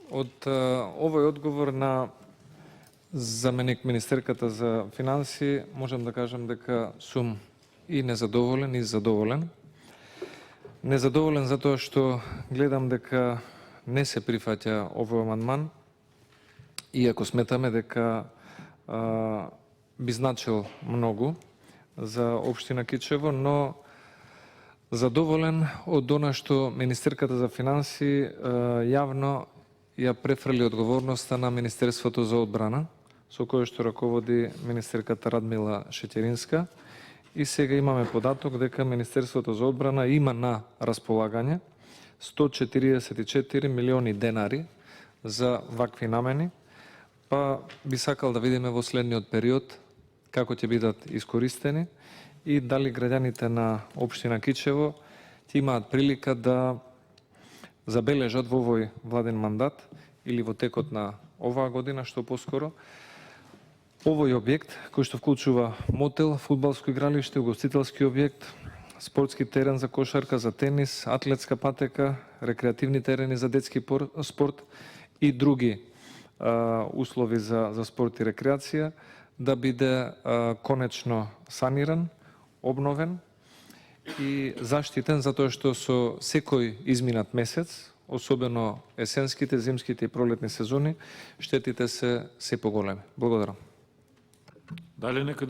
Од овој одговор на заменик министерката за финансии можам да кажам дека сум и незадоволен и задоволен. Незадоволен затоа што гледам дека не се прифаќа овој амандман, иако сметаме дека би значил многу за општина Кичево, но задоволен од она што министерката за финансии јавно ја префрли одговорноста на Министерството за одбрана, со кое што раководи министерката Радмила Шеќеринска, и сега имаме податок дека Министерството за одбрана има на располагање 144 милиони денари за вакви намени, па би сакал да видиме во следниот период како ќе бидат искористени и дали граѓаните на општина Кичево ќе имаат прилика да забележат во овој владен мандат или во текот на оваа година, што поскоро, овој објект кој што вклучува мотел, фудбалско игралиште, угостителски објект, спортски терен за кошарка, за тенис, атлетска патека, рекреативни терени за детски спорт и други услови за спорт и рекреација, да биде конечно саниран, обновен и заштитен, затоа што со секој изминат месец, особено есенските, зимските и пролетни сезони, штетите се поголеми. Благодарам. Дали некој